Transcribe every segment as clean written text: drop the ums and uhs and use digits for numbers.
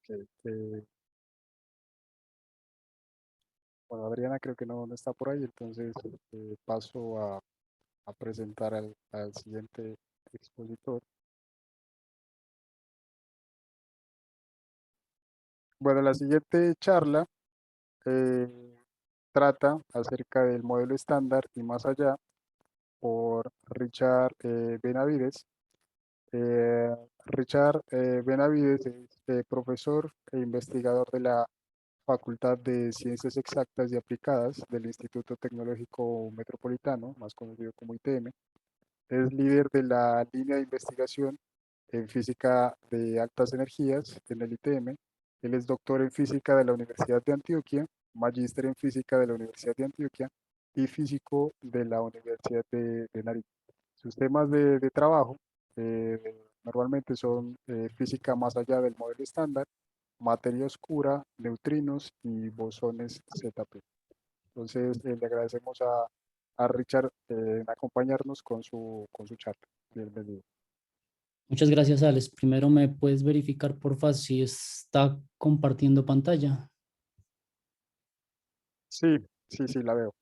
Eh, bueno, Adriana creo que no está por ahí, entonces paso a presentar al siguiente expositor. Bueno, la siguiente charla eh, trata acerca del modelo estándar y más allá por Richard Benavides. Eh, Richard Benavides es profesor e investigador de la Facultad de Ciencias Exactas y Aplicadas del Instituto Tecnológico Metropolitano, más conocido como ITM. Es líder de la línea de investigación en física de altas energías en el ITM. Él es doctor en física de la Universidad de Antioquia, magíster en física de la Universidad de Antioquia y físico de la Universidad de Nariño. Sus temas de trabajo normalmente son física más allá del modelo estándar, materia oscura, neutrinos y bosones ZP. Entonces, le agradecemos a Richard en acompañarnos con su charla. Bienvenido. Muchas gracias, Alex. Primero, ¿me puedes verificar, porfa, si está compartiendo pantalla? Sí, sí, la veo.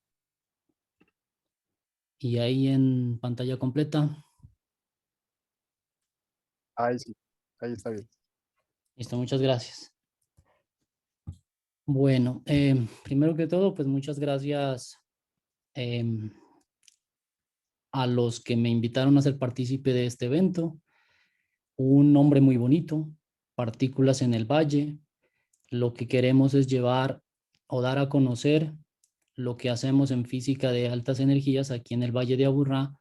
Y ahí en pantalla completa. Ahí sí, ahí está bien. Listo, muchas gracias. Bueno, primero que todo, pues muchas gracias em, a los que me invitaron a ser partícipe de este evento. Un nombre muy bonito, Partículas en el Valle. Lo que queremos es llevar o dar a conocer lo que hacemos en física de altas energías aquí en el Valle de Aburrá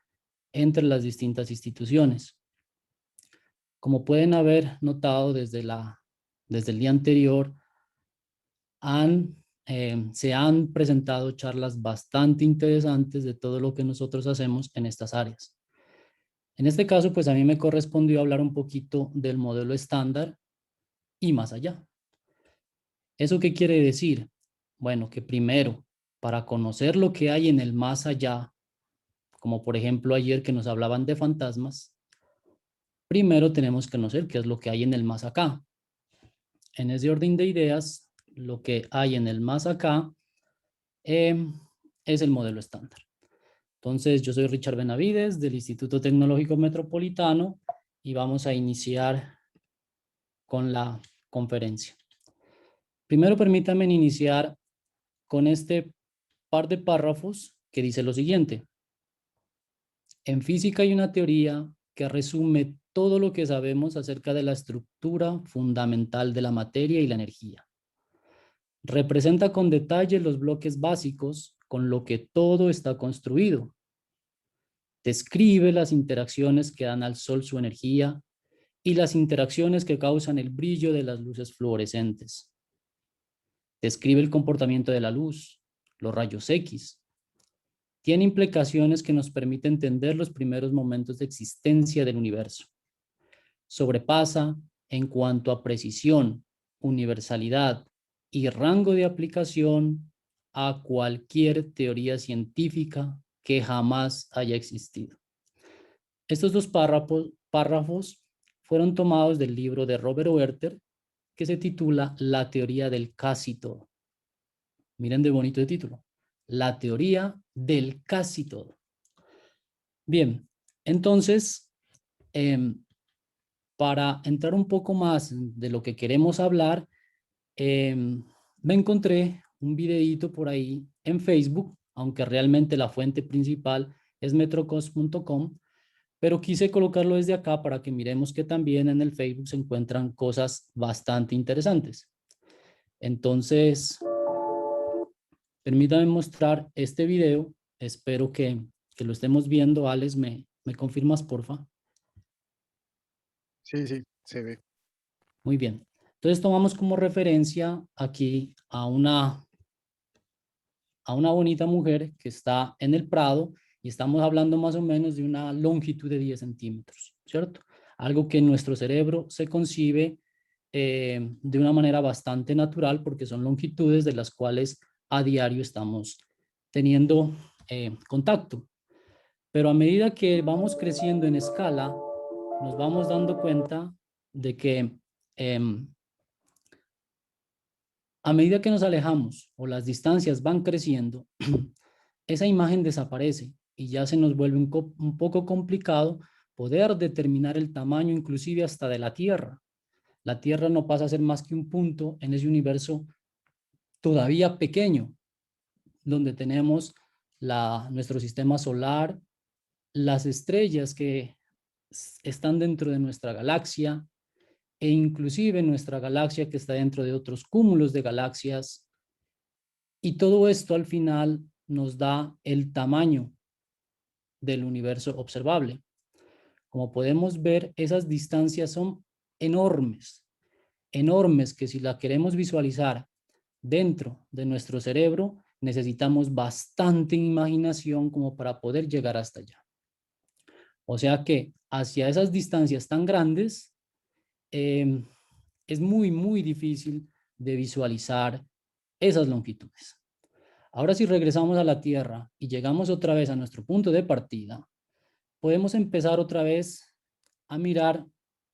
entre las distintas instituciones. Como pueden haber notado desde el día anterior, se han presentado charlas bastante interesantes de todo lo que nosotros hacemos en estas áreas. En este caso, pues a mí me correspondió hablar un poquito del modelo estándar y más allá. ¿Eso qué quiere decir? Bueno, que primero, para conocer lo que hay en el más allá, como por ejemplo ayer que nos hablaban de fantasmas, primero tenemos que conocer qué es lo que hay en el más acá. En ese orden de ideas, lo que hay en el más acá eh, es el modelo estándar. Entonces, yo soy Richard Benavides del Instituto Tecnológico Metropolitano y vamos a iniciar con la conferencia. Primero, permítanme iniciar con este par de párrafos que dice lo siguiente. En física hay una teoría que resume todo lo que sabemos acerca de la estructura fundamental de la materia y la energía. Representa con detalle los bloques básicos con lo que todo está construido. Describe las interacciones que dan al Sol su energía y las interacciones que causan el brillo de las luces fluorescentes. Describe el comportamiento de la luz, los rayos X. Tiene implicaciones que nos permiten entender los primeros momentos de existencia del universo. Sobrepasa, en cuanto a precisión, universalidad y rango de aplicación, a cualquier teoría científica que jamás haya existido. Estos dos párrafos fueron tomados del libro de Robert Werther que se titula La teoría del casi todo. Miren de bonito el título. La teoría del casi todo. Bien, entonces, para entrar un poco más de lo que queremos hablar, me encontré un videíto por ahí en Facebook, aunque realmente la fuente principal es metrocos.com, pero quise colocarlo desde acá para que miremos que también en el Facebook se encuentran cosas bastante interesantes. Entonces, permítame mostrar este video. Espero que lo estemos viendo. Alex, ¿me confirmas, porfa? Sí, se ve. Muy bien. Entonces tomamos como referencia aquí a una bonita mujer que está en el Prado y estamos hablando más o menos de una longitud de 10 centímetros, ¿cierto? Algo que en nuestro cerebro se concibe de una manera bastante natural porque son longitudes de las cuales a diario estamos teniendo contacto. Pero a medida que vamos creciendo en escala, nos vamos dando cuenta de que A medida que nos alejamos o las distancias van creciendo, esa imagen desaparece y ya se nos vuelve un poco complicado poder determinar el tamaño inclusive hasta de la Tierra. La Tierra no pasa a ser más que un punto en ese universo todavía pequeño, donde tenemos nuestro sistema solar, las estrellas que están dentro de nuestra galaxia e inclusive nuestra galaxia que está dentro de otros cúmulos de galaxias. Y todo esto al final nos da el tamaño del universo observable. Como podemos ver, esas distancias son enormes, enormes, que si la queremos visualizar dentro de nuestro cerebro, necesitamos bastante imaginación como para poder llegar hasta allá. O sea que hacia esas distancias tan grandes, es muy, muy difícil de visualizar esas longitudes. Ahora, si regresamos a la Tierra y llegamos otra vez a nuestro punto de partida, podemos empezar otra vez a mirar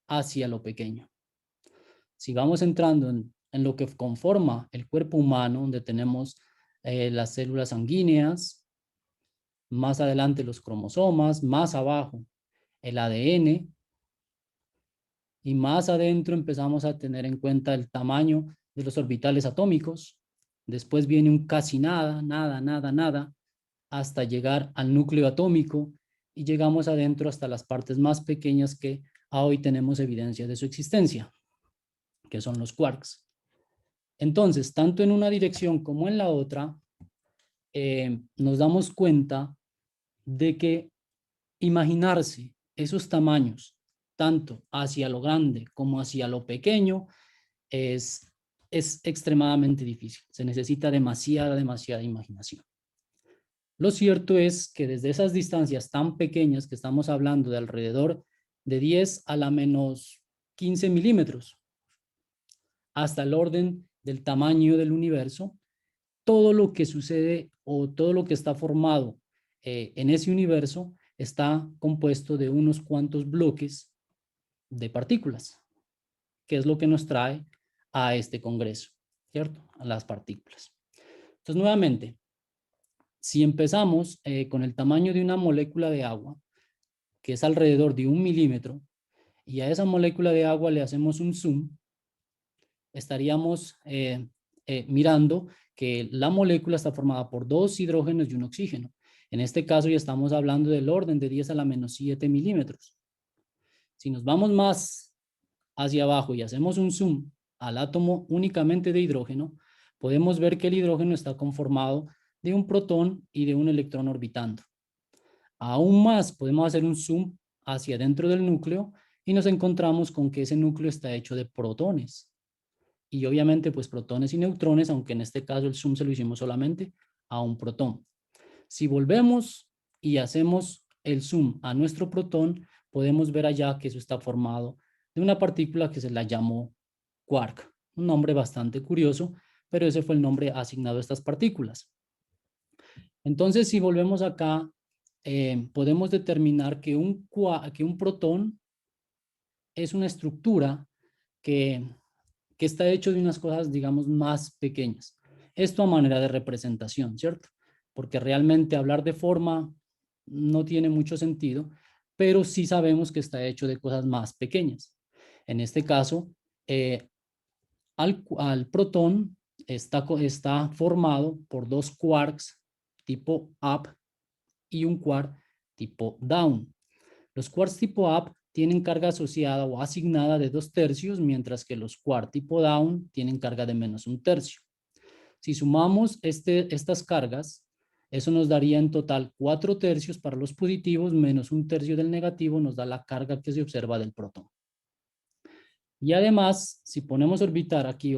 hacia lo pequeño. Si vamos entrando en lo que conforma el cuerpo humano, donde tenemos las células sanguíneas, más adelante los cromosomas, más abajo el ADN, y más adentro empezamos a tener en cuenta el tamaño de los orbitales atómicos. Después viene un casi nada, nada, nada, nada, hasta llegar al núcleo atómico, y llegamos adentro hasta las partes más pequeñas que hoy tenemos evidencia de su existencia, que son los quarks. Entonces, tanto en una dirección como en la otra, nos damos cuenta de que imaginarse esos tamaños, tanto hacia lo grande como hacia lo pequeño, es, es extremadamente difícil. Se necesita demasiada, demasiada imaginación. Lo cierto es que desde esas distancias tan pequeñas, que estamos hablando de alrededor de 10 a la menos 15 milímetros, hasta el orden del tamaño del universo, todo lo que sucede o todo lo que está formado en ese universo está compuesto de unos cuantos bloques de partículas, que es lo que nos trae a este congreso, ¿cierto? A las partículas. Entonces, nuevamente, si empezamos con el tamaño de una molécula de agua, que es alrededor de 1 milímetro, y a esa molécula de agua le hacemos un zoom, estaríamos mirando que la molécula está formada por 2 hidrógenos y un oxígeno. En este caso ya estamos hablando del orden de 10 a la menos 7 milímetros. Si nos vamos más hacia abajo y hacemos un zoom al átomo únicamente de hidrógeno, podemos ver que el hidrógeno está conformado de un protón y de un electrón orbitando. Aún más, podemos hacer un zoom hacia dentro del núcleo y nos encontramos con que ese núcleo está hecho de protones. Y obviamente, pues protones y neutrones, aunque en este caso el zoom se lo hicimos solamente a un protón. Si volvemos y hacemos el zoom a nuestro protón, podemos ver allá que eso está formado de una partícula que se la llamó quark. Un nombre bastante curioso, pero ese fue el nombre asignado a estas partículas. Entonces, si volvemos acá, podemos determinar que un protón es una estructura que está hecho de unas cosas, digamos, más pequeñas. Esto a manera de representación, ¿cierto? Porque realmente hablar de forma no tiene mucho sentido, pero sí sabemos que está hecho de cosas más pequeñas. En este caso, al protón está formado por 2 quarks tipo up y un quark tipo down. Los quarks tipo up tienen carga asociada o asignada de 2/3, mientras que los quarks tipo down tienen carga de menos 1/3. Si sumamos estas cargas, eso nos daría en total 4/3 para los positivos menos 1/3 del negativo, nos da la carga que se observa del protón. Y además, si ponemos a orbitar aquí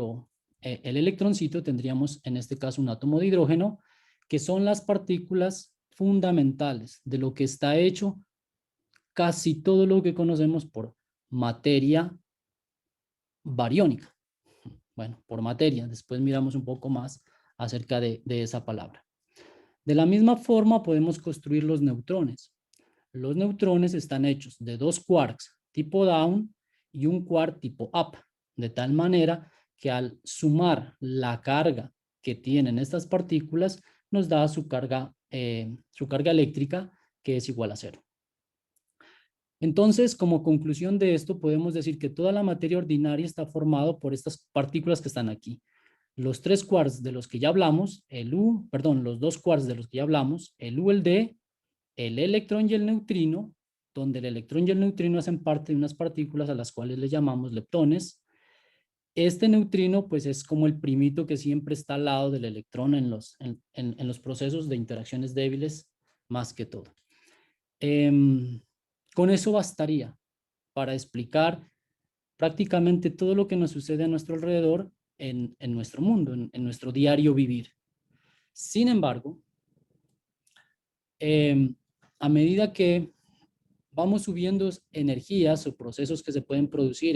el electroncito, tendríamos en este caso un átomo de hidrógeno, que son las partículas fundamentales de lo que está hecho casi todo lo que conocemos por materia bariónica. Bueno, por materia, después miramos un poco más acerca de esa palabra. De la misma forma podemos construir los neutrones. Los neutrones están hechos de 2 quarks tipo down y un quark tipo up, de tal manera que al sumar la carga que tienen estas partículas, nos da su carga eléctrica, que es igual a cero. Entonces, como conclusión de esto, podemos decir que toda la materia ordinaria está formada por estas partículas que están aquí. Los 3 quarks de los que ya hablamos, los 2 quarks de los que ya hablamos, el U, el D, el electrón y el neutrino, donde el electrón y el neutrino hacen parte de unas partículas a las cuales le llamamos leptones. Este neutrino pues es como el primito que siempre está al lado del electrón en los procesos de interacciones débiles más que todo. Con eso bastaría para explicar prácticamente todo lo que nos sucede a nuestro alrededor en nuestro mundo, en nuestro diario vivir. Sin embargo, a medida que vamos subiendo energías o procesos que se pueden producir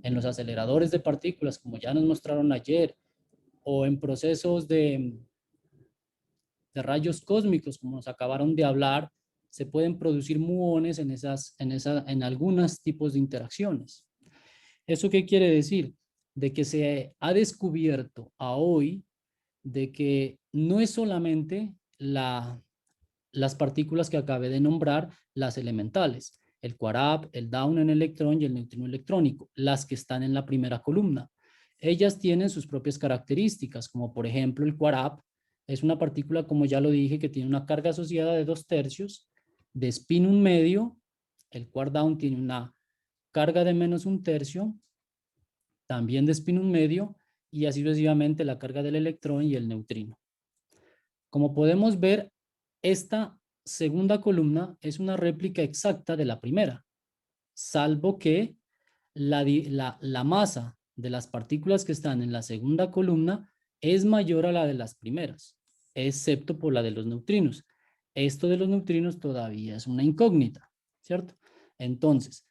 en los aceleradores de partículas, como ya nos mostraron ayer, o en procesos de rayos cósmicos, como nos acabaron de hablar, se pueden producir muones en algunos tipos de interacciones. ¿Eso qué quiere decir? De que se ha descubierto a hoy de que no es solamente las partículas que acabé de nombrar, las elementales, el quark, el down en electrón y el neutrino electrónico, las que están en la primera columna. Ellas tienen sus propias características, como por ejemplo el quark es una partícula, como ya lo dije, que tiene una carga asociada de 2/3, de spin 1/2, el quark down tiene una carga de -1/3, también de spin 1/2, y así sucesivamente la carga del electrón y el neutrino. Como podemos ver, esta segunda columna es una réplica exacta de la primera, salvo que la masa de las partículas que están en la segunda columna es mayor a la de las primeras, excepto por la de los neutrinos. Esto de los neutrinos todavía es una incógnita, ¿cierto? Entonces,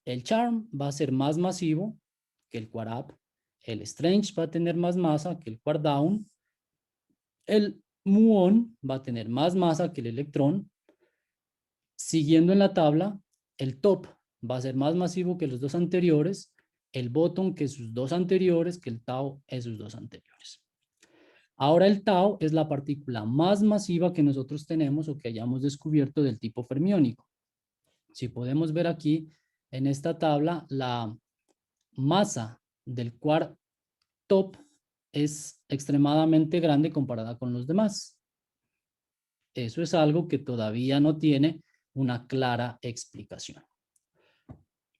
el charm va a ser más masivo que el quark, el strange va a tener más masa que el quark down, el muón va a tener más masa que el electrón. Siguiendo en la tabla, el top va a ser más masivo que los dos anteriores, el bottom que sus dos anteriores, que el tau es sus dos anteriores. Ahora el tau es la partícula más masiva que nosotros tenemos o que hayamos descubierto del tipo fermiónico. Si podemos ver aquí en esta tabla, la masa del quark top es extremadamente grande comparada con los demás. Eso es algo que todavía no tiene una clara explicación.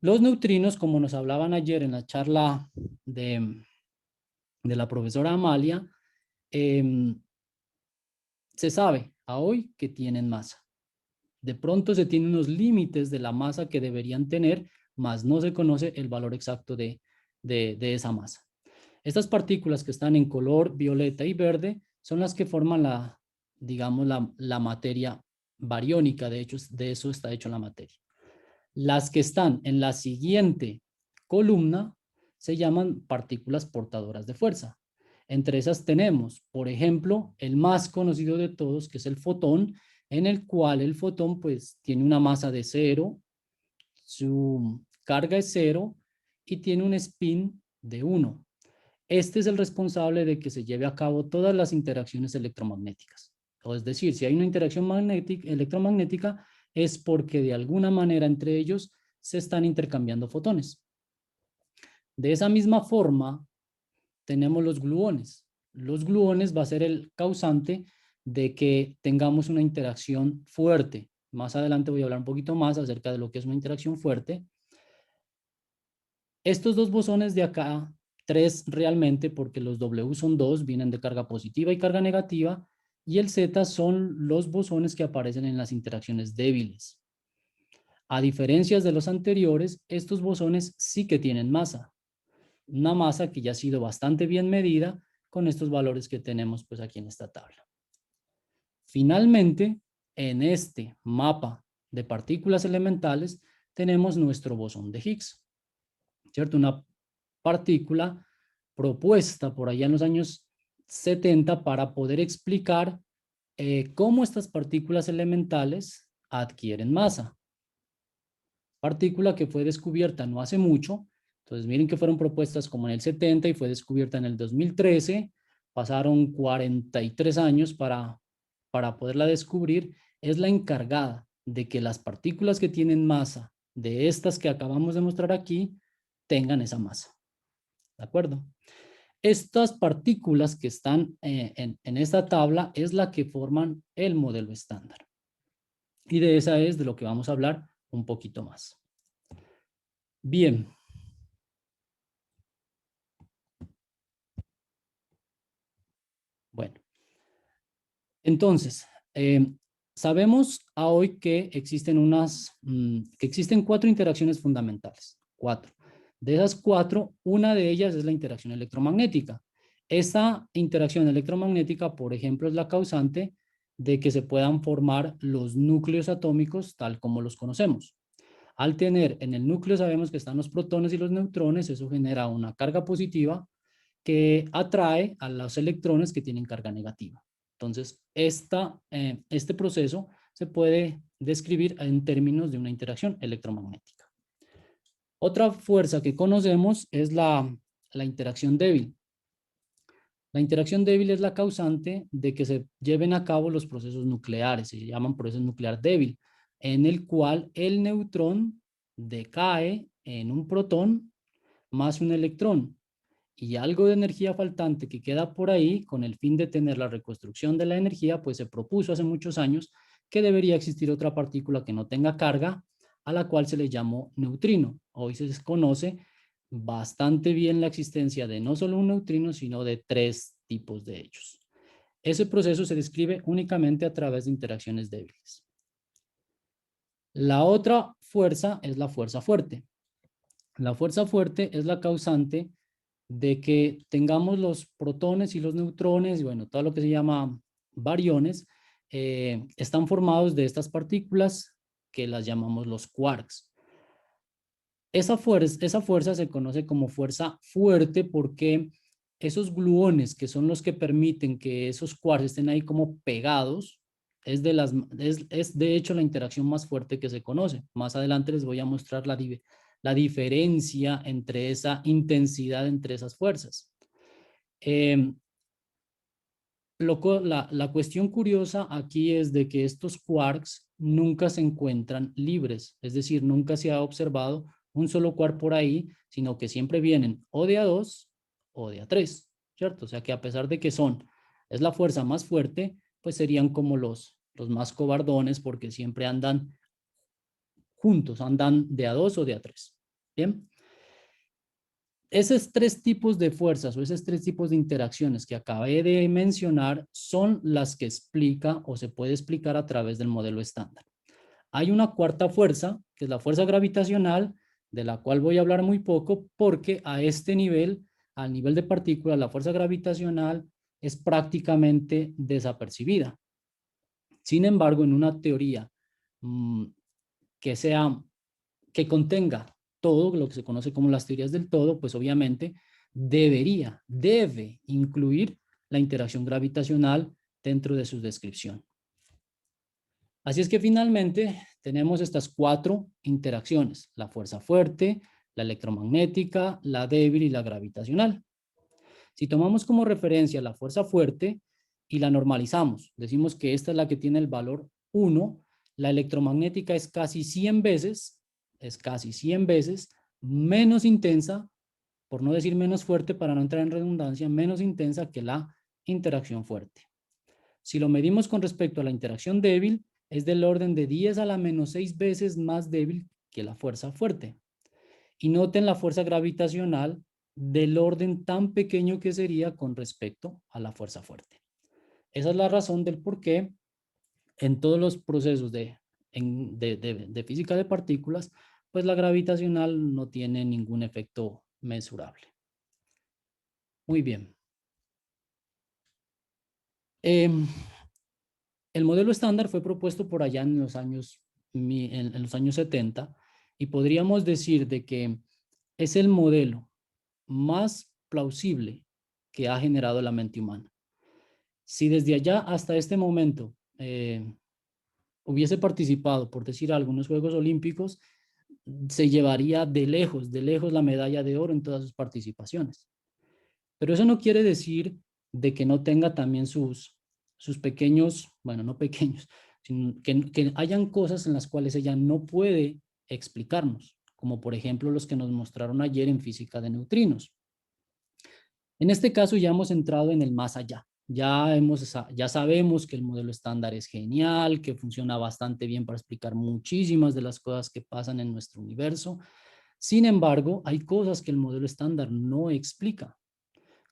Los neutrinos, como nos hablaban ayer en la charla de la profesora Amalia, se sabe a hoy que tienen masa. De pronto se tienen unos límites de la masa que deberían tener, mas no se conoce el valor exacto de esa masa. Estas partículas que están en color violeta y verde son las que forman digamos, la materia bariónica. De hecho, de eso está hecho la materia. Las que están en la siguiente columna se llaman partículas portadoras de fuerza. Entre esas tenemos, por ejemplo, el más conocido de todos, que es el fotón, en el cual el fotón pues tiene una masa de 0, su carga es 0 y tiene un spin de 1. Este es el responsable de que se lleve a cabo todas las interacciones electromagnéticas. O es decir, si hay una interacción electromagnética, es porque de alguna manera entre ellos se están intercambiando fotones. De esa misma forma, tenemos los gluones. Los gluones va a ser el causante de que tengamos una interacción fuerte. Más adelante voy a hablar un poquito más acerca de lo que es una interacción fuerte. Estos dos bosones de acá, 3 realmente, porque los W son 2, vienen de carga positiva y carga negativa, y el Z son los bosones que aparecen en las interacciones débiles. A diferencia de los anteriores, estos bosones sí que tienen masa. Una masa que ya ha sido bastante bien medida con estos valores que tenemos pues aquí en esta tabla. Finalmente, en este mapa de partículas elementales tenemos nuestro bosón de Higgs, ¿cierto? Una partícula propuesta por allá en los años 70 para poder explicar cómo estas partículas elementales adquieren masa. Partícula que fue descubierta no hace mucho, Entonces, miren que fueron propuestas como en el 70 y fue descubierta en el 2013. Pasaron 43 años para poderla descubrir. Es la encargada de que las partículas que tienen masa de estas que acabamos de mostrar aquí tengan esa masa. ¿De acuerdo? Estas partículas que están en esta tabla es la que forman el modelo estándar. Y de esa es de lo que vamos a hablar un poquito más. Bien. Bueno, entonces, sabemos a hoy que existen 4 interacciones fundamentales. 4. De esas 4, una de ellas es la interacción electromagnética. Esta interacción electromagnética, por ejemplo, es la causante de que se puedan formar los núcleos atómicos tal como los conocemos. Al tener en el núcleo, sabemos que están los protones y los neutrones, eso genera una carga positiva que atrae a los electrones que tienen carga negativa. Entonces, este proceso se puede describir en términos de una interacción electromagnética. Otra fuerza que conocemos es la interacción débil. La interacción débil es la causante de que se lleven a cabo los procesos nucleares, se llaman proceso nuclear débil, en el cual el neutrón decae en un protón más un electrón y algo de energía faltante que queda por ahí con el fin de tener la reconstrucción de la energía, pues se propuso hace muchos años que debería existir otra partícula que no tenga carga, a la cual se le llamó neutrino. Hoy se desconoce bastante bien la existencia de no solo un neutrino, sino de 3 tipos de ellos. Ese proceso se describe únicamente a través de interacciones débiles. La otra fuerza es la fuerza fuerte. La fuerza fuerte es la causante de que tengamos los protones y los neutrones, y bueno, todo lo que se llama bariones, están formados de estas partículas que las llamamos los quarks. Esa fuerza se conoce como fuerza fuerte porque esos gluones, que son los que permiten que esos quarks estén ahí como pegados, es de hecho la interacción más fuerte que se conoce. Más adelante les voy a mostrar la diferencia entre esa intensidad entre esas fuerzas. La cuestión curiosa aquí es de que estos quarks nunca se encuentran libres, es decir, nunca se ha observado un solo quark por ahí, sino que siempre vienen o de A2 o de A3, ¿cierto? O sea que a pesar de que es la fuerza más fuerte, pues serían como los más cobardones porque siempre andan juntos, andan de A2 o de A3. Bien. Esos 3 tipos de fuerzas o esos 3 tipos de interacciones que acabé de mencionar son las que explica o se puede explicar a través del modelo estándar. Hay una cuarta fuerza, que es la fuerza gravitacional, de la cual voy a hablar muy poco, porque a este nivel, al nivel de partículas, la fuerza gravitacional es prácticamente desapercibida. Sin embargo, en una teoría mmm, que contenga todo lo que se conoce como las teorías del todo, pues obviamente debe incluir la interacción gravitacional dentro de su descripción. Así es que finalmente tenemos estas 4 interacciones: la fuerza fuerte, la electromagnética, la débil y la gravitacional. Si tomamos como referencia la fuerza fuerte y la normalizamos, decimos que esta es la que tiene el valor 1, la electromagnética es casi 100 veces menos intensa, por no decir menos fuerte, para no entrar en redundancia, menos intensa que la interacción fuerte. Si lo medimos con respecto a la interacción débil, es del orden de 10 a la menos 6 veces más débil que la fuerza fuerte. Y noten la fuerza gravitacional del orden tan pequeño que sería con respecto a la fuerza fuerte. Esa es la razón del por qué en todos los procesos de física de partículas, pues la gravitacional no tiene ningún efecto mesurable. Muy bien. El modelo estándar fue propuesto por allá en los años 70 y podríamos decir de que es el modelo más plausible que ha generado la mente humana. Si desde allá hasta este momento hubiese participado, por decir algo, en los Juegos Olímpicos, se llevaría de lejos la medalla de oro en todas sus participaciones. Pero eso no quiere decir de que no tenga también sus pequeños, bueno, no pequeños, sino que hayan cosas en las cuales ella no puede explicarnos, como por ejemplo los que nos mostraron ayer en física de neutrinos. En este caso ya hemos entrado en el más allá. Ya sabemos que el modelo estándar es genial, que funciona bastante bien para explicar muchísimas de las cosas que pasan en nuestro universo. Sin embargo, hay cosas que el modelo estándar no explica,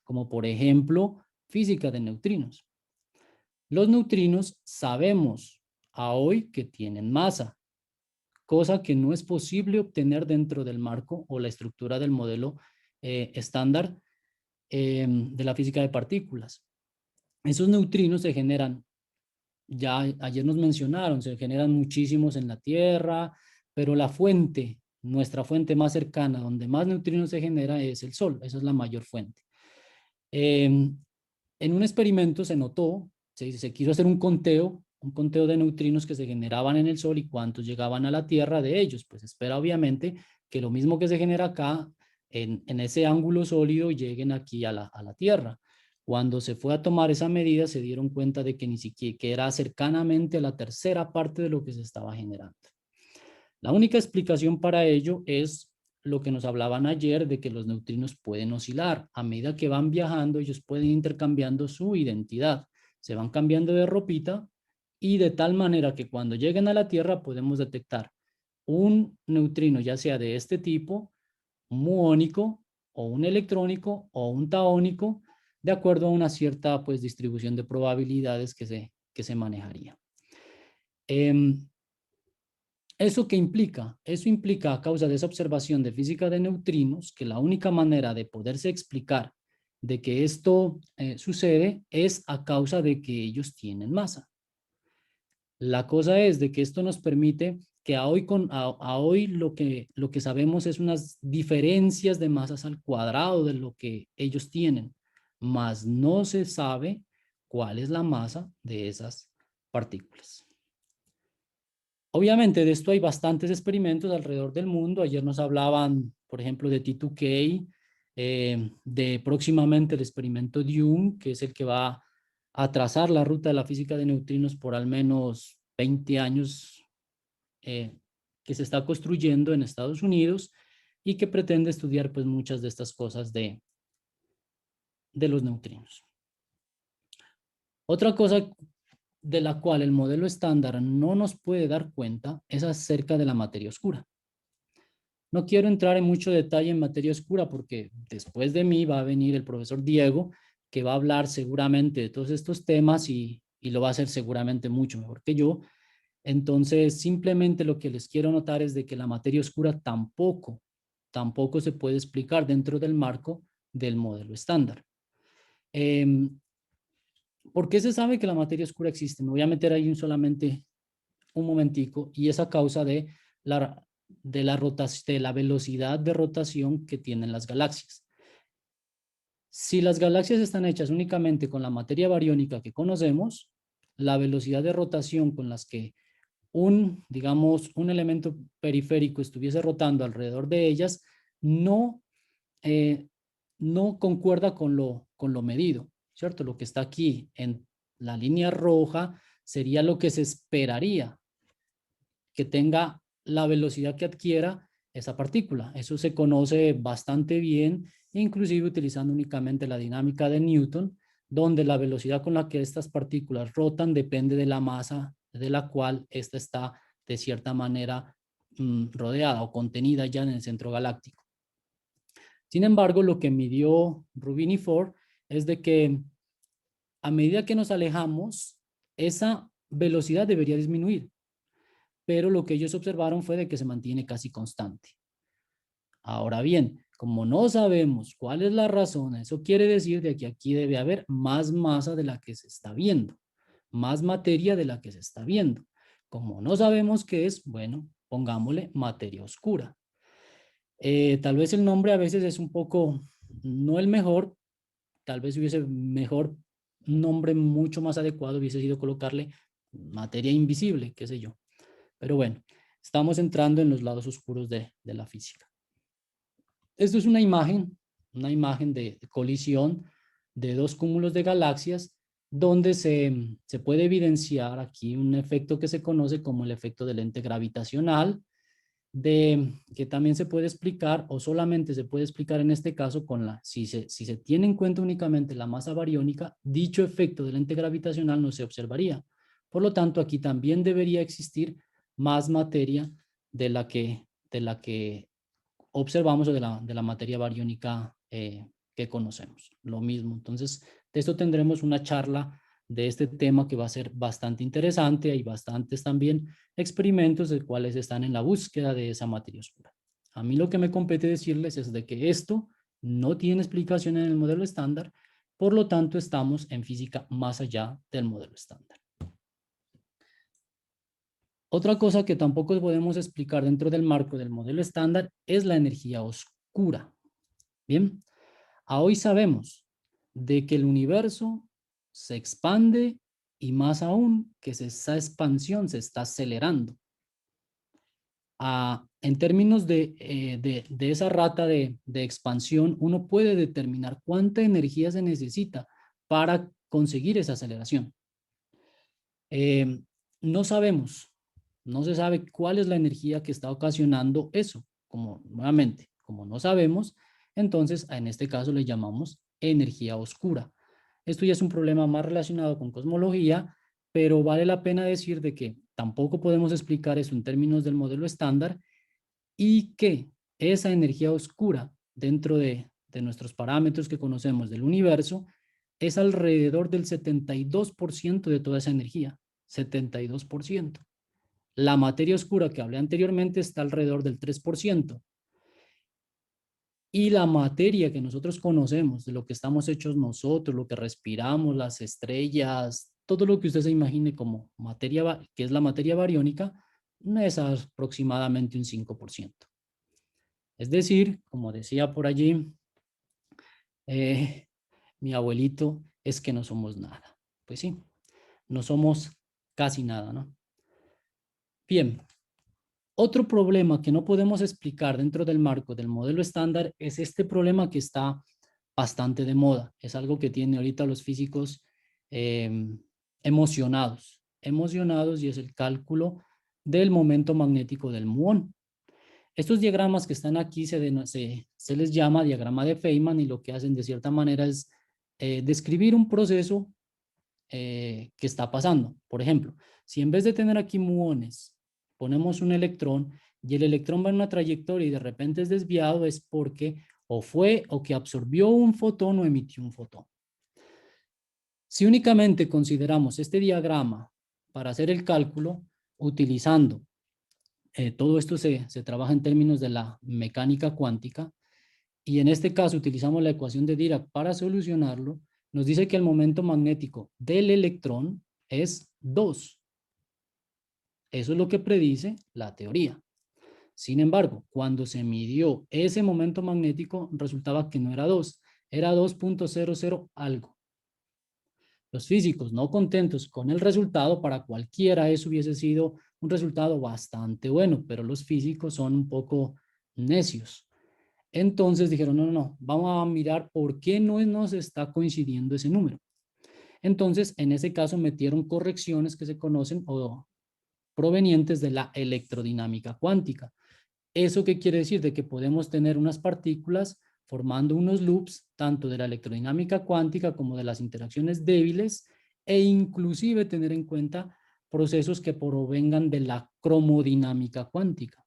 como por ejemplo física de neutrinos. Los neutrinos sabemos a hoy que tienen masa, cosa que no es posible obtener dentro del marco o la estructura del modelo estándar de la física de partículas. Esos neutrinos se generan, ya ayer nos mencionaron, se generan muchísimos en la Tierra, pero la fuente, nuestra fuente más cercana, donde más neutrinos se genera es el Sol, esa es la mayor fuente. En un experimento se notó, se quiso hacer un conteo de neutrinos que se generaban en el Sol y cuántos llegaban a la Tierra de ellos. Pues espera obviamente que lo mismo que se genera acá, en ese ángulo sólido, lleguen aquí a la Tierra. Cuando se fue a tomar esa medida, se dieron cuenta de que ni siquiera que era cercanamente a la tercera parte de lo que se estaba generando. La única explicación para ello es lo que nos hablaban ayer de que los neutrinos pueden oscilar. A medida que van viajando, ellos pueden ir intercambiando su identidad. Se van cambiando de ropita y de tal manera que cuando lleguen a la Tierra podemos detectar un neutrino, ya sea de este tipo, un muónico o un electrónico o un taónico, de acuerdo a una cierta pues, distribución de probabilidades que se manejaría. ¿Eso qué implica? Eso implica, a causa de esa observación de física de neutrinos, que la única manera de poderse explicar de que esto sucede es a causa de que ellos tienen masa. La cosa es de que esto nos permite que a hoy lo que sabemos es unas diferencias de masas al cuadrado de lo que ellos tienen, mas no se sabe cuál es la masa de esas partículas. Obviamente de esto hay bastantes experimentos alrededor del mundo. Ayer nos hablaban, por ejemplo, de T2K, de próximamente el experimento DUNE, que es el que va a trazar la ruta de la física de neutrinos por al menos 20 años, que se está construyendo en Estados Unidos y que pretende estudiar pues muchas de estas cosas de los neutrinos. Otra cosa de la cual el modelo estándar no nos puede dar cuenta es acerca de la materia oscura. No quiero entrar en mucho detalle en materia oscura porque después de mí va a venir el profesor Diego, que va a hablar seguramente de todos estos temas y lo va a hacer seguramente mucho mejor que yo. Entonces, simplemente lo que les quiero notar es de que la materia oscura tampoco se puede explicar dentro del marco del modelo estándar. ¿Por qué se sabe que la materia oscura existe? Me voy a meter ahí solamente un momentico, y es a causa de la velocidad de rotación que tienen las galaxias. Si las galaxias están hechas únicamente con la materia bariónica que conocemos, la velocidad de rotación con las que digamos, un elemento periférico estuviese rotando alrededor de ellas no, eh, no concuerda con lo medido, ¿cierto? Lo que está aquí en la línea roja sería lo que se esperaría que tenga la velocidad que adquiera esa partícula. Eso se conoce bastante bien, inclusive utilizando únicamente la dinámica de Newton, donde la velocidad con la que estas partículas rotan depende de la masa de la cual ésta está de cierta manera rodeada o contenida ya en el centro galáctico. Sin embargo, lo que midió Rubin y Ford es de que a medida que nos alejamos, esa velocidad debería disminuir, pero lo que ellos observaron fue de que se mantiene casi constante. Ahora bien, como no sabemos cuál es la razón, eso quiere decir de que aquí debe haber más masa de la que se está viendo, más materia de la que se está viendo. Como no sabemos qué es, bueno, pongámosle materia oscura. Tal vez el nombre a veces es un poco, no el mejor, tal vez hubiese mejor nombre mucho más adecuado hubiese sido colocarle materia invisible, qué sé yo. Pero bueno, estamos entrando en los lados oscuros de la física. Esto es una imagen de colisión de dos cúmulos de galaxias donde se puede evidenciar aquí un efecto que se conoce como el efecto del lente gravitacional, que también se puede explicar o solamente se puede explicar en este caso si se tiene en cuenta únicamente la masa bariónica, dicho efecto del lente gravitacional no se observaría. Por lo tanto, aquí también debería existir más materia de la que observamos de la materia bariónica que conocemos. Lo mismo. Entonces, de esto tendremos una charla de este tema que va a ser bastante interesante. Hay bastantes también experimentos de cuales están en la búsqueda de esa materia oscura. A mí lo que me compete decirles es de que esto no tiene explicación en el modelo estándar, por lo tanto estamos en física más allá del modelo estándar. Otra cosa que tampoco podemos explicar dentro del marco del modelo estándar es la energía oscura. Bien, a hoy sabemos de que el universo se expande y más aún que esa expansión se está acelerando. En términos de esa rata de expansión, uno puede determinar cuánta energía se necesita para conseguir esa aceleración. Eh, no sabemos, no se sabe cuál es la energía que está ocasionando eso. Nuevamente, como no sabemos, entonces en este caso le llamamos energía oscura. Esto ya es un problema más relacionado con cosmología, pero vale la pena decir de que tampoco podemos explicar eso en términos del modelo estándar y que esa energía oscura dentro de nuestros parámetros que conocemos del universo es alrededor del 72% de toda esa energía. 72%. La materia oscura que hablé anteriormente está alrededor del 3%. Y la materia que nosotros conocemos, de lo que estamos hechos nosotros, lo que respiramos, las estrellas, todo lo que usted se imagine como materia, que es la materia bariónica, es aproximadamente un 5%. Es decir, como decía por allí, eh, mi abuelito, es que no somos nada. Pues sí, no somos casi nada, ¿no? Bien, otro problema que no podemos explicar dentro del marco del modelo estándar es este problema que está bastante de moda. Es algo que tienen ahorita los físicos emocionados y es el cálculo del momento magnético del muón. Estos diagramas que están aquí se les llama diagrama de Feynman y lo que hacen de cierta manera es describir un proceso que está pasando. Por ejemplo, si en vez de tener aquí muones, ponemos un electrón y el electrón va en una trayectoria y de repente es desviado, es porque o que absorbió un fotón o emitió un fotón. Si únicamente consideramos este diagrama para hacer el cálculo, utilizando todo esto se trabaja en términos de la mecánica cuántica y en este caso utilizamos la ecuación de Dirac para solucionarlo, nos dice que el momento magnético del electrón es 2. Eso es lo que predice la teoría. Sin embargo, cuando se midió ese momento magnético, resultaba que no era 2, era 2.00 algo. Los físicos no contentos con el resultado, para cualquiera eso hubiese sido un resultado bastante bueno, pero los físicos son un poco necios. Entonces dijeron, no, vamos a mirar por qué no nos está coincidiendo ese número. Entonces, en ese caso metieron correcciones que se conocen o provenientes de la electrodinámica cuántica. ¿Eso qué quiere decir? De que podemos tener unas partículas formando unos loops, tanto de la electrodinámica cuántica como de las interacciones débiles, e inclusive tener en cuenta procesos que provengan de la cromodinámica cuántica.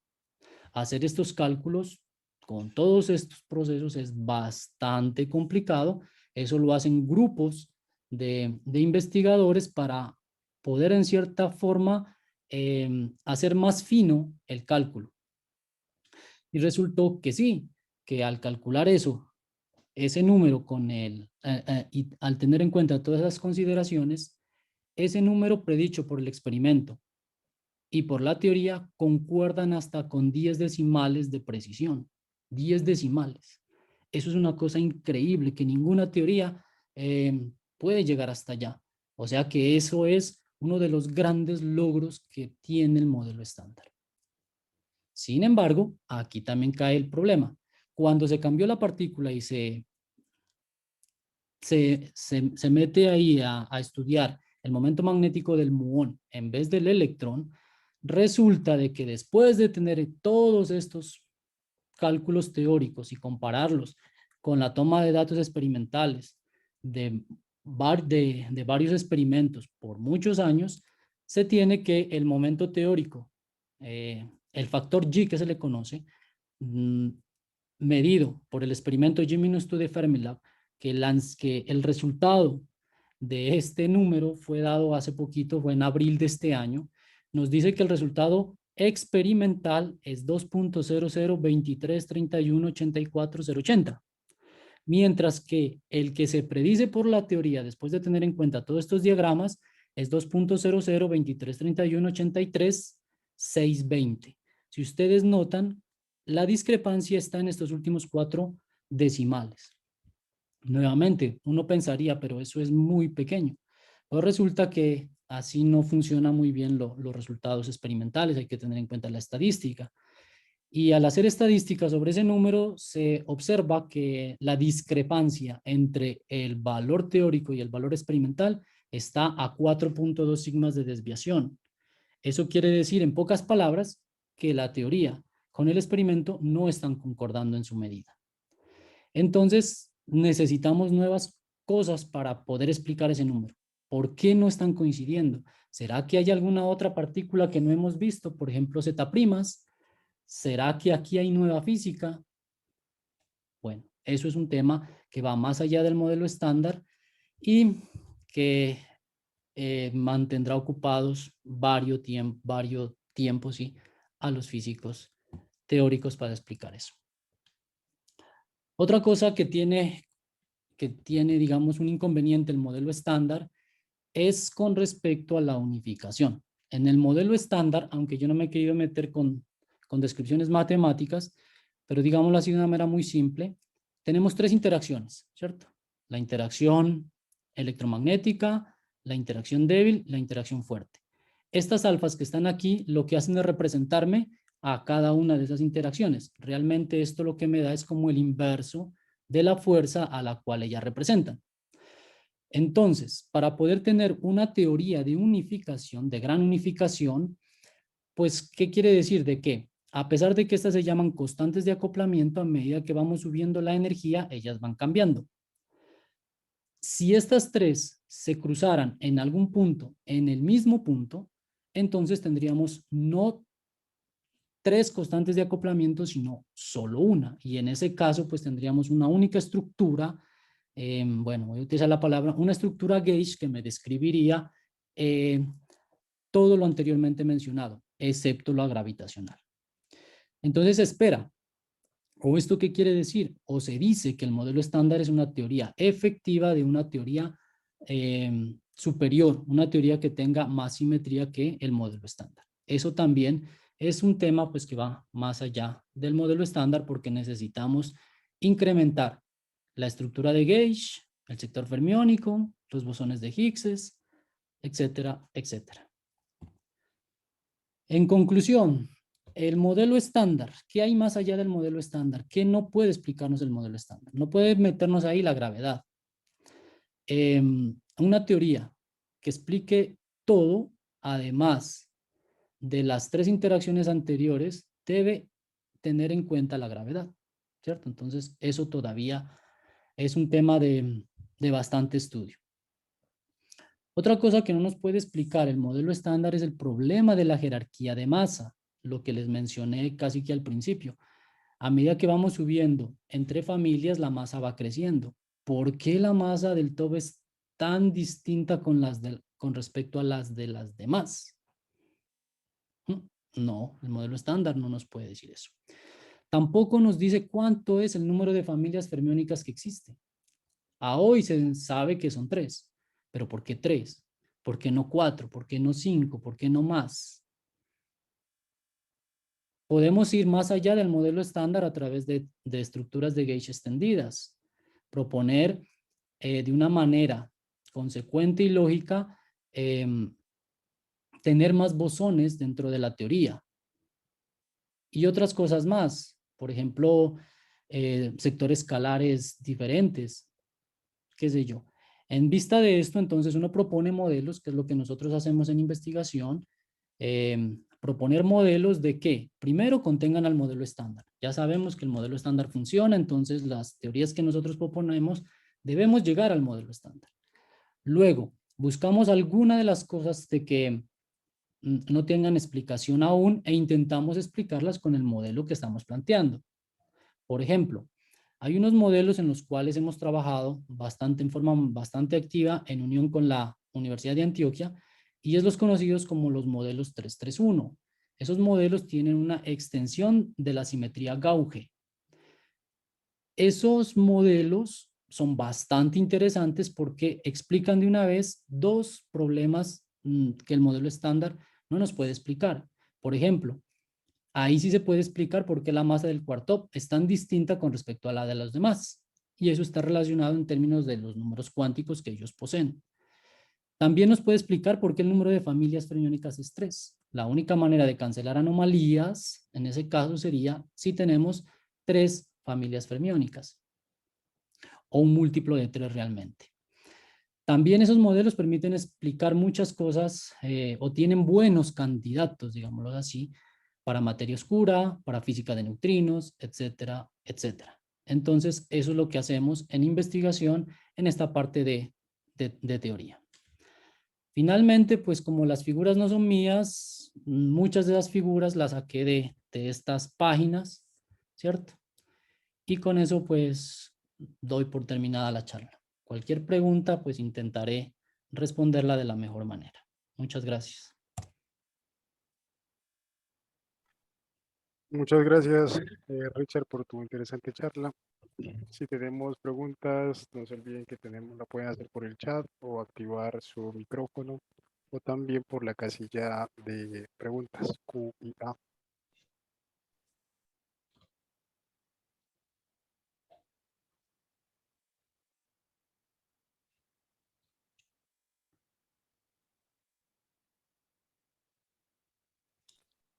Hacer estos cálculos con todos estos procesos es bastante complicado. Eso lo hacen grupos de investigadores para poder en cierta forma hacer más fino el cálculo. Y resultó que sí, que al calcular ese número y al tener en cuenta todas esas consideraciones, ese número predicho por el experimento y por la teoría concuerdan hasta con 10 decimales de precisión. 10 decimales. Eso es una cosa increíble que ninguna teoría puede llegar hasta allá. O sea que eso es uno de los grandes logros que tiene el modelo estándar. Sin embargo, aquí también cae el problema. Cuando se cambió la partícula y se mete ahí a estudiar el momento magnético del muón en vez del electrón, resulta de que después de tener todos estos cálculos teóricos y compararlos con la toma de datos experimentales de, de varios experimentos por muchos años, se tiene que el momento teórico, el factor G que se le conoce, medido por el experimento G-2 de Fermilab, que el resultado de este número fue dado hace poquito, fue en abril de este año, nos dice que el resultado experimental es 2.00233184.080, mientras que el que se predice por la teoría después de tener en cuenta todos estos diagramas es 2.00233183.620. Si ustedes notan, la discrepancia está en estos últimos 4 decimales. Nuevamente, uno pensaría, pero eso es muy pequeño. Pero resulta que así no funcionan muy bien los resultados experimentales, hay que tener en cuenta la estadística. Y al hacer estadística sobre ese número, se observa que la discrepancia entre el valor teórico y el valor experimental está a 4.2 sigmas de desviación. Eso quiere decir, en pocas palabras, que la teoría con el experimento no están concordando en su medida. Entonces, necesitamos nuevas cosas para poder explicar ese número. ¿Por qué no están coincidiendo? ¿Será que hay alguna otra partícula que no hemos visto? Por ejemplo, Z'. ¿Será que aquí hay nueva física? Bueno, eso es un tema que va más allá del modelo estándar y que mantendrá ocupados varios tiempos ¿sí? A los físicos teóricos para explicar eso. Otra cosa que tiene, digamos, un inconveniente el modelo estándar es con respecto a la unificación. En el modelo estándar, aunque yo no me he querido meter con descripciones matemáticas, pero digámoslo así de una manera muy simple, tenemos 3 interacciones, ¿cierto? La interacción electromagnética, la interacción débil, la interacción fuerte. Estas alfas que están aquí lo que hacen es representarme a cada una de esas interacciones. Realmente esto lo que me da es como el inverso de la fuerza a la cual ellas representan. Entonces, para poder tener una teoría de unificación, de gran unificación, pues, ¿qué quiere decir? De que, a pesar de que estas se llaman constantes de acoplamiento, a medida que vamos subiendo la energía, ellas van cambiando. Si estas 3 se cruzaran en algún punto, en el mismo punto, entonces tendríamos no 3 constantes de acoplamiento, sino solo una. Y en ese caso, pues tendríamos una única estructura. Bueno, voy a utilizar la palabra, una estructura gauge que me describiría todo lo anteriormente mencionado, excepto la gravitacional. Entonces, espera, ¿o esto qué quiere decir? O se dice que el modelo estándar es una teoría efectiva de una teoría superior, una teoría que tenga más simetría que el modelo estándar. Eso también es un tema pues que va más allá del modelo estándar porque necesitamos incrementar la estructura de gauge, el sector fermiónico, los bosones de Higgs, etcétera, etcétera. En conclusión, el modelo estándar, ¿qué hay más allá del modelo estándar? ¿Qué no puede explicarnos el modelo estándar? No puede meternos ahí la gravedad. Una teoría que explique todo, además de las 3 interacciones anteriores, debe tener en cuenta la gravedad, ¿cierto? Entonces, eso todavía es un tema de bastante estudio. Otra cosa que no nos puede explicar el modelo estándar es el problema de la jerarquía de masa, lo que les mencioné casi que al principio. A medida que vamos subiendo entre familias, la masa va creciendo. ¿Por qué la masa del TOB es tan distinta con respecto a las de las demás? No, el modelo estándar no nos puede decir eso. Tampoco nos dice cuánto es el número de familias fermiónicas que existe. A hoy se sabe que son 3, pero ¿por qué 3? ¿Por qué no 4? ¿Por qué no 5? ¿Por qué no más? Podemos ir más allá del modelo estándar a través de estructuras de gauge extendidas. Proponer de una manera consecuente y lógica tener más bosones dentro de la teoría. y otras cosas más. Por ejemplo, sectores escalares diferentes, qué sé yo. En vista de esto, entonces uno propone modelos, que es lo que nosotros hacemos en investigación, proponer modelos de que primero contengan al modelo estándar. Ya sabemos que el modelo estándar funciona, entonces las teorías que nosotros proponemos debemos llegar al modelo estándar. Luego, buscamos alguna de las cosas de que no tengan explicación aún e intentamos explicarlas con el modelo que estamos planteando. Por ejemplo, hay unos modelos en los cuales hemos trabajado bastante en forma bastante activa en unión con la Universidad de Antioquia y es los conocidos como los modelos 331. Esos modelos tienen una extensión de la simetría Gauge. Esos modelos son bastante interesantes porque explican de una vez dos problemas que el modelo estándar no nos puede explicar. Por ejemplo, ahí sí se puede explicar por qué la masa del quark-top es tan distinta con respecto a la de los demás. Y eso está relacionado en términos de los números cuánticos que ellos poseen. También nos puede explicar por qué el número de familias fermiónicas es 3. La única manera de cancelar anomalías en ese caso sería si tenemos 3 familias fermiónicas o un múltiplo de 3 realmente. También esos modelos permiten explicar muchas cosas o tienen buenos candidatos, digámoslo así, para materia oscura, para física de neutrinos, etcétera, etcétera. Entonces, eso es lo que hacemos en investigación en esta parte de teoría. Finalmente, pues como las figuras no son mías, muchas de las figuras las saqué de estas páginas, ¿cierto? Y con eso, pues, doy por terminada la charla. Cualquier pregunta, pues intentaré responderla de la mejor manera. Muchas gracias. Muchas gracias, Richard, por tu interesante charla. Si tenemos preguntas, no se olviden que tenemos, la pueden hacer por el chat o activar su micrófono o también por la casilla de preguntas Q y A.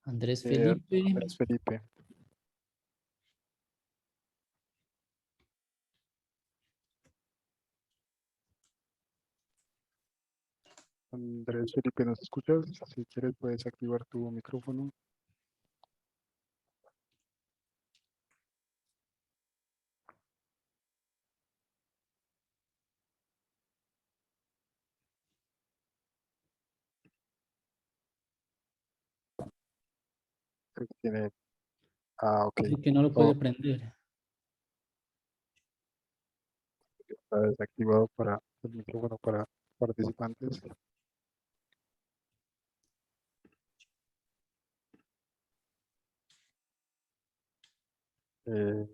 Andrés Felipe. Andrés Felipe. Andrés Felipe, ¿nos escuchas? Si quieres, puedes activar tu micrófono. Creo que tiene. Ah, ok. Que no lo Oh, puede prender. está desactivado para el micrófono para participantes. Eh,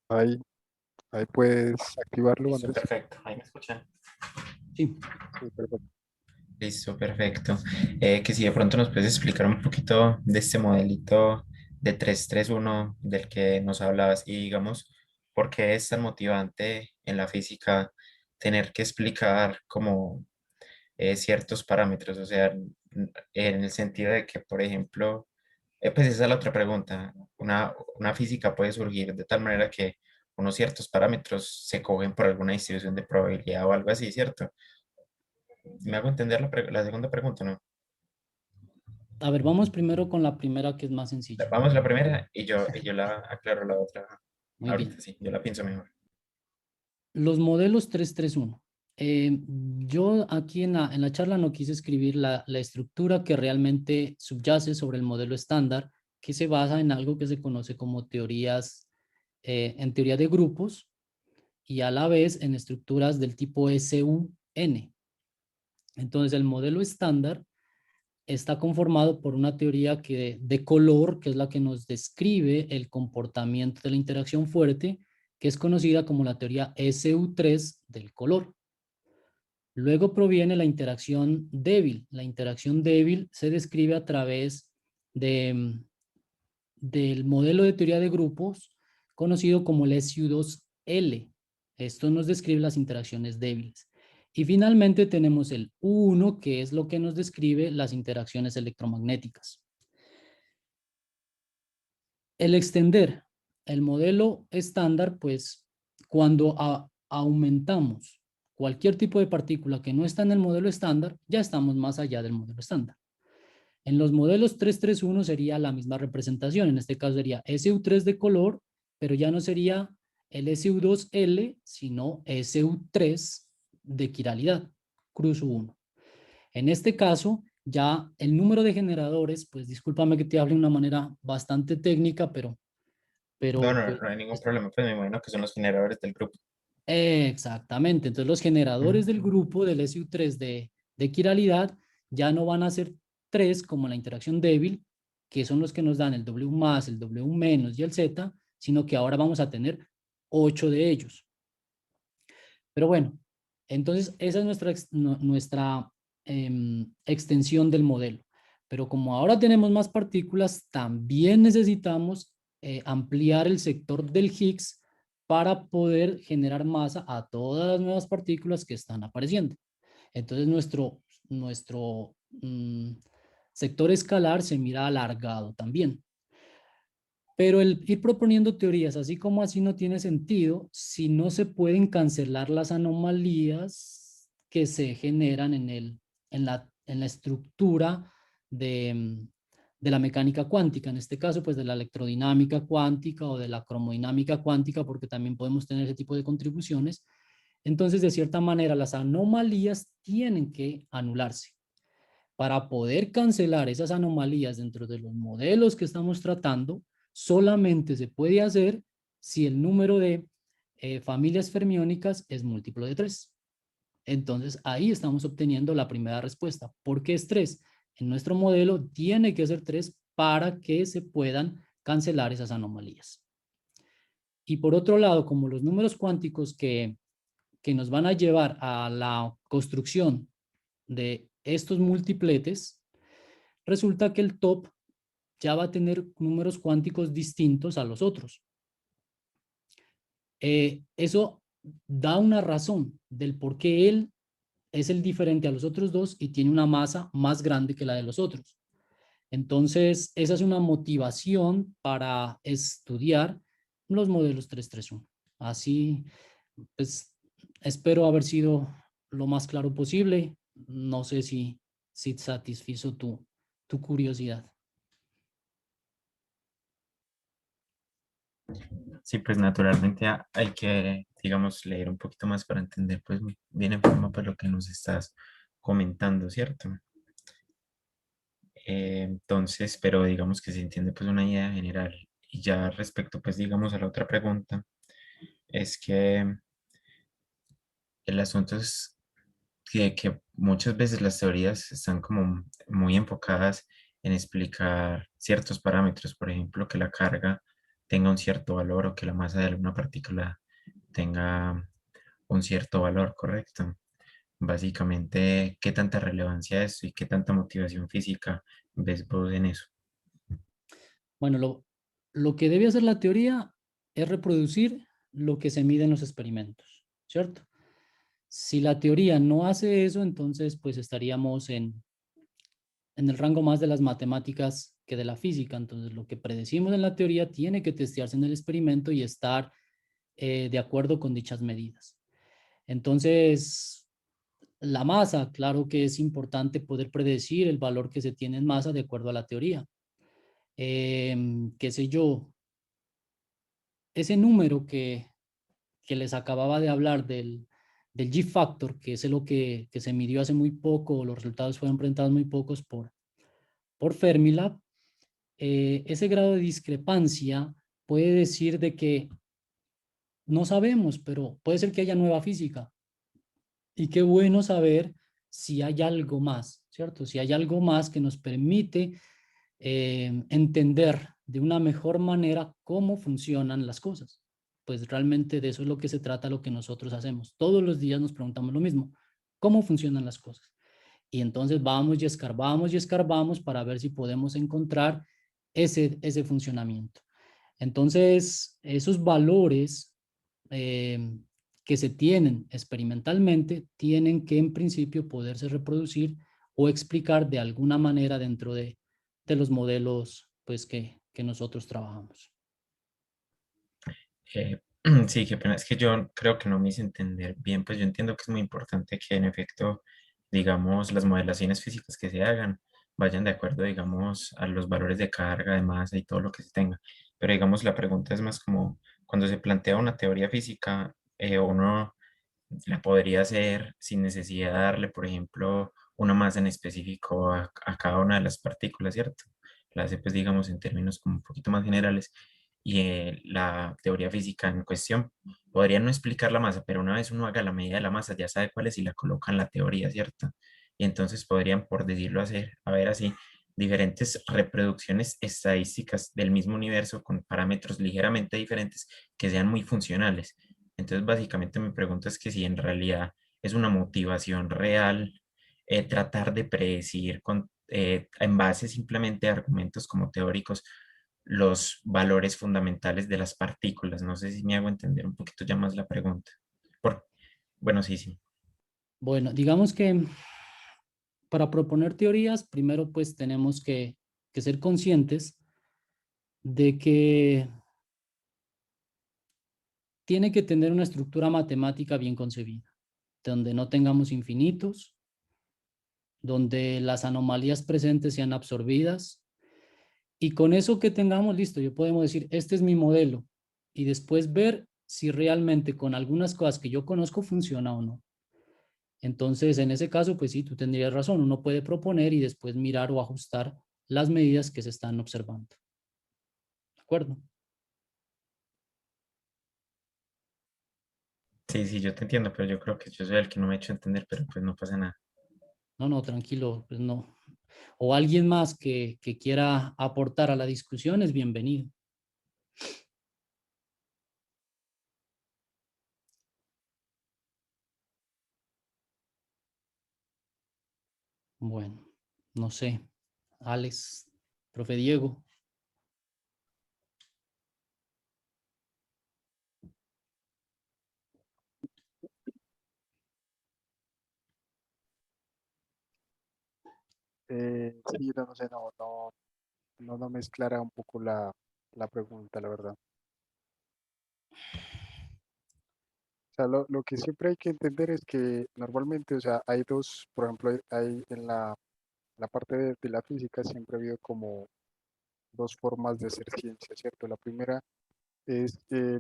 ahí, ahí puedes activarlo, Listo, Andrés. perfecto. Ahí me escuchan. Sí. Sí, perfecto. Listo, perfecto. Que si de pronto nos puedes explicar un poquito de este modelito de 331 del que nos hablabas y digamos, por qué es tan motivante en la física tener que explicar como ciertos parámetros, o sea, en el sentido de que, por ejemplo, pues esa es la otra pregunta. Una física puede surgir de tal manera que unos ciertos parámetros se cogen por alguna distribución de probabilidad o algo así, ¿cierto? ¿Me hago entender la segunda pregunta, no? A ver, vamos primero con la primera que es más sencilla. Vamos a la primera y yo la aclaro la otra. Muy Ahorita bien. sí, yo la pienso mejor. Los modelos 331. Yo aquí en la charla no quise escribir la estructura que realmente subyace sobre el modelo estándar, que se basa en algo que se conoce como teorías, en teoría de grupos y a la vez en estructuras del tipo SUN. Entonces el modelo estándar está conformado por una teoría de color, que es la que nos describe el comportamiento de la interacción fuerte, que es conocida como la teoría SU3 del color. Luego proviene la interacción débil. La interacción débil se describe a través de, del modelo de teoría de grupos conocido como el SU2L. Esto nos describe las interacciones débiles. Y finalmente tenemos el U1, que es lo que nos describe las interacciones electromagnéticas. El extender el modelo estándar, pues cuando aumentamos cualquier tipo de partícula que no está en el modelo estándar, ya estamos más allá del modelo estándar. En los modelos 331 sería la misma representación. En este caso sería SU3 de color, pero ya no sería el SU2L, sino SU3 de quiralidad, cruzo 1. En este caso, ya el número de generadores, pues discúlpame que te hable de una manera bastante técnica, No, pero no, pues, no hay ningún problema, pues me imagino que son los generadores del grupo. exactamente. Entonces los generadores Ujú. del grupo del SU3 de quiralidad ya no van a ser 3 como la interacción débil, que son los que nos dan el W más, el W menos y el Z, sino que ahora vamos a tener 8 de ellos. Pero bueno, entonces esa es nuestra extensión del modelo. Pero como ahora tenemos más partículas, también necesitamos ampliar el sector del Higgs para poder generar masa a todas las nuevas partículas que están apareciendo. Entonces nuestro sector escalar se mira alargado también. Pero el ir proponiendo teorías así como así no tiene sentido si no se pueden cancelar las anomalías que se generan en la estructura de la mecánica cuántica, en este caso pues de la electrodinámica cuántica o de la cromodinámica cuántica, porque también podemos tener ese tipo de contribuciones. Entonces, de cierta manera, las anomalías tienen que anularse. Para poder cancelar esas anomalías dentro de los modelos que estamos tratando, solamente se puede hacer si el número de familias fermiónicas es múltiplo de 3. Entonces, ahí estamos obteniendo la primera respuesta. ¿Por qué es 3? En nuestro modelo tiene que ser 3 para que se puedan cancelar esas anomalías. Y por otro lado, como los números cuánticos que nos van a llevar a la construcción de estos multipletes, resulta que el top ya va a tener números cuánticos distintos a los otros. Eso da una razón del por qué él es el diferente a los otros dos y tiene una masa más grande que la de los otros. Entonces, esa es una motivación para estudiar los modelos 331. Así, pues, espero haber sido lo más claro posible. No sé si satisfizo tu curiosidad. Sí, pues naturalmente hay que, digamos, leer un poquito más para entender, pues, bien en forma, pues, lo que nos estás comentando, ¿cierto? Entonces, pero digamos que se entiende, pues, una idea general. Y ya respecto, pues, digamos, a la otra pregunta, es que el asunto es que muchas veces las teorías están como muy enfocadas en explicar ciertos parámetros, por ejemplo, que la carga tenga un cierto valor o que la masa de alguna partícula tenga un cierto valor, correcto. Básicamente, ¿qué tanta relevancia es y qué tanta motivación física ves vos en eso? Bueno, lo que debe hacer la teoría es reproducir lo que se mide en los experimentos, ¿cierto? Si la teoría no hace eso, entonces pues estaríamos en el rango más de las matemáticas que de la física. Entonces lo que predecimos en la teoría tiene que testearse en el experimento y estar de acuerdo con dichas medidas. Entonces, la masa, claro que es importante poder predecir el valor que se tiene en masa de acuerdo a la teoría. Qué sé yo, ese número que les acababa de hablar del G-factor, que es lo que se midió hace muy poco, los resultados fueron presentados muy pocos por Fermilab, ese grado de discrepancia puede decir de que no sabemos, pero puede ser que haya nueva física. Y qué bueno saber si hay algo más, ¿cierto? Si hay algo más que nos permite entender de una mejor manera cómo funcionan las cosas. Pues realmente de eso es lo que se trata lo que nosotros hacemos. Todos los días nos preguntamos lo mismo, ¿cómo funcionan las cosas? Y entonces vamos y escarbamos para ver si podemos encontrar ese funcionamiento. Entonces, esos valores eh, que se tienen experimentalmente tienen que en principio poderse reproducir o explicar de alguna manera dentro de los modelos pues, que que nosotros trabajamos. Eh, sí, qué pena. Es que yo creo que no me hice entender bien. Pues yo entiendo que es muy importante que en efecto, digamos, las modelaciones físicas que se hagan vayan de acuerdo, digamos, a los valores de carga, de masa y todo lo que se tenga. Pero digamos, la pregunta es más como cuando se plantea una teoría física, uno la podría hacer sin necesidad de darle, por ejemplo, una masa en específico a cada una de las partículas, ¿cierto? La hace, pues, digamos, en términos como un poquito más generales. Y la teoría física en cuestión podría no explicar la masa, pero una vez uno haga la medida de la masa, ya sabe cuál es y la coloca en la teoría, ¿cierto? Y entonces podrían, por decirlo así, a ver así, diferentes reproducciones estadísticas del mismo universo con parámetros ligeramente diferentes que sean muy funcionales. Entonces, básicamente mi pregunta es que si en realidad es una motivación real tratar de predecir en base simplemente a argumentos como teóricos los valores fundamentales de las partículas. No sé si me hago entender un poquito ya más la pregunta. Por, bueno, sí, sí. Bueno, digamos que para proponer teorías, primero pues tenemos que ser conscientes de que tiene que tener una estructura matemática bien concebida, donde no tengamos infinitos, donde las anomalías presentes sean absorbidas, y con eso que tengamos listo, yo podemos decir, este es mi modelo, y después ver si realmente con algunas cosas que yo conozco funciona o no. Entonces, en ese caso, pues sí, tú tendrías razón, uno puede proponer y después mirar o ajustar las medidas que se están observando. ¿De acuerdo? Sí, sí, yo te entiendo, pero yo creo que yo soy el que no me he hecho entender, pero pues no pasa nada. No, no, tranquilo, pues no. O alguien más que quiera aportar a la discusión es bienvenido. Bueno, no sé. Alex, profe Diego. Sí, no, no sé, no mezclara un poco la pregunta, la verdad. O sea, lo que siempre hay que entender es que normalmente, o sea, hay dos, por ejemplo, hay en la parte de la física siempre ha habido como dos formas de hacer ciencia, ¿cierto? La primera es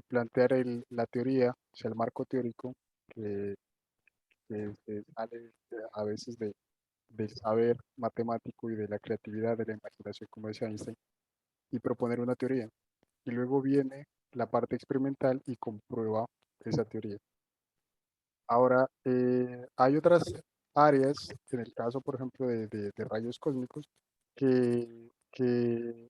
plantear la teoría, o sea, el marco teórico, que, que sale a veces del saber matemático y de la creatividad, de la imaginación, como decía Einstein, y proponer una teoría. Y luego viene la parte experimental y comprueba esa teoría. Ahora, hay otras áreas, en el caso, por ejemplo, de rayos cósmicos, que, que,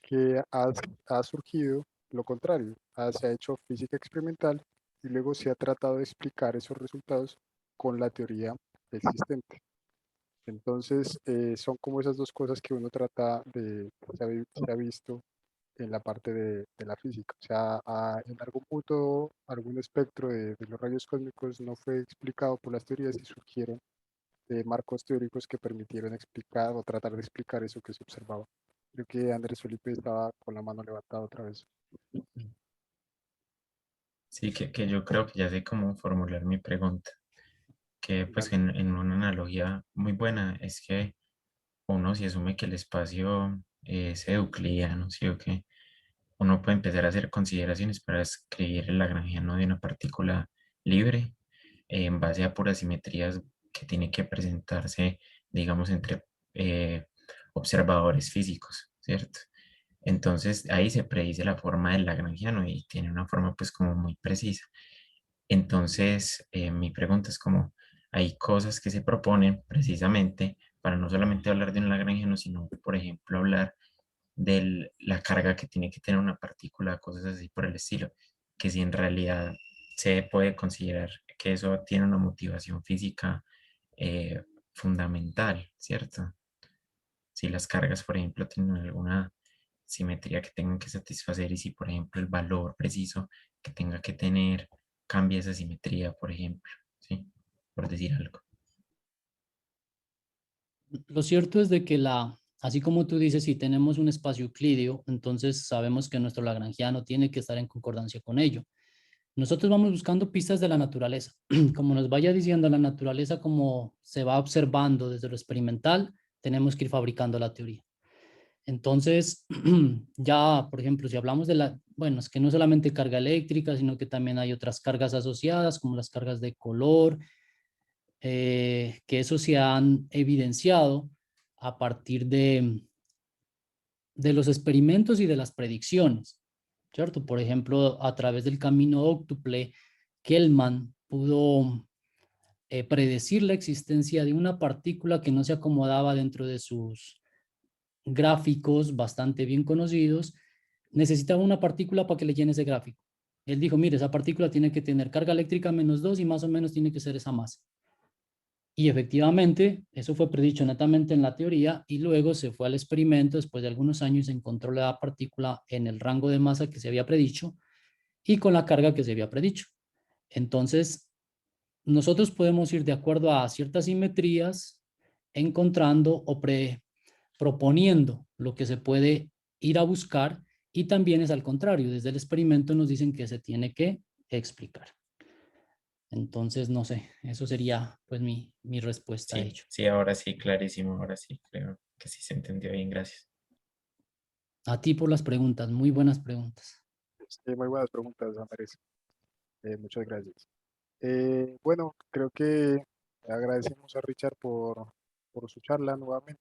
que ha surgido lo contrario. Se ha hecho física experimental y luego se ha tratado de explicar esos resultados con la teoría existente. Entonces, son como esas dos cosas que uno trata se ha visto en la parte de la física. O sea, en algún punto, algún espectro de los rayos cósmicos no fue explicado por las teorías y surgieron marcos teóricos que permitieron explicar o tratar de explicar eso que se observaba. Creo que Andrés Felipe estaba con la mano levantada otra vez. Sí, que yo creo que ya sé cómo formular mi pregunta. Que pues Dígame. en una analogía muy buena es que uno si asume que el espacio es euclidiano, ¿sí o qué? Uno puede empezar a hacer consideraciones para escribir el lagrangiano de una partícula libre en base a puras simetrías que tiene que presentarse, digamos, entre eh, observadores físicos, ¿cierto? Entonces ahí se predice la forma del lagrangiano y tiene una forma pues como muy precisa. Entonces mi pregunta es como, hay cosas que se proponen precisamente para no solamente hablar de un lagrangiano, sino, por ejemplo, hablar de la carga que tiene que tener una partícula, cosas así por el estilo, que si en realidad se puede considerar que eso tiene una motivación física eh, fundamental, ¿cierto? Si las cargas, por ejemplo, tienen alguna simetría que tengan que satisfacer y si, por ejemplo, el valor preciso que tenga que tener cambia esa simetría, por ejemplo, ¿sí? Por decir algo. Lo cierto es de que así como tú dices, si tenemos un espacio euclídeo, entonces sabemos que nuestro lagrangiano tiene que estar en concordancia con ello. Nosotros vamos buscando pistas de la naturaleza. Como nos vaya diciendo la naturaleza, como se va observando desde lo experimental, tenemos que ir fabricando la teoría. Entonces, ya, por ejemplo, si hablamos de bueno, es que no solamente carga eléctrica, sino que también hay otras cargas asociadas, como las cargas de color, que eso se han evidenciado a partir de los experimentos y de las predicciones, ¿cierto? Por ejemplo, a través del camino óctuple, Kellman pudo predecir la existencia de una partícula que no se acomodaba dentro de sus gráficos bastante bien conocidos. Necesitaba una partícula para que le llene ese gráfico. Él dijo, mire, esa partícula tiene que tener carga eléctrica -2 y más o menos tiene que ser esa masa. Y efectivamente, eso fue predicho netamente en la teoría y luego se fue al experimento. Después de algunos años se encontró la partícula en el rango de masa que se había predicho y con la carga que se había predicho. Entonces, nosotros podemos ir de acuerdo a ciertas simetrías, encontrando o proponiendo lo que se puede ir a buscar, y también es al contrario, desde el experimento nos dicen que se tiene que explicar. Entonces, no sé, eso sería pues mi respuesta a Sí, ello. sí, ahora sí, clarísimo, ahora sí, creo que sí se entendió bien, gracias. A ti por las preguntas, muy buenas preguntas. Muy buenas preguntas, Andrés. Muchas gracias. Bueno, creo que agradecemos a Richard por su charla nuevamente.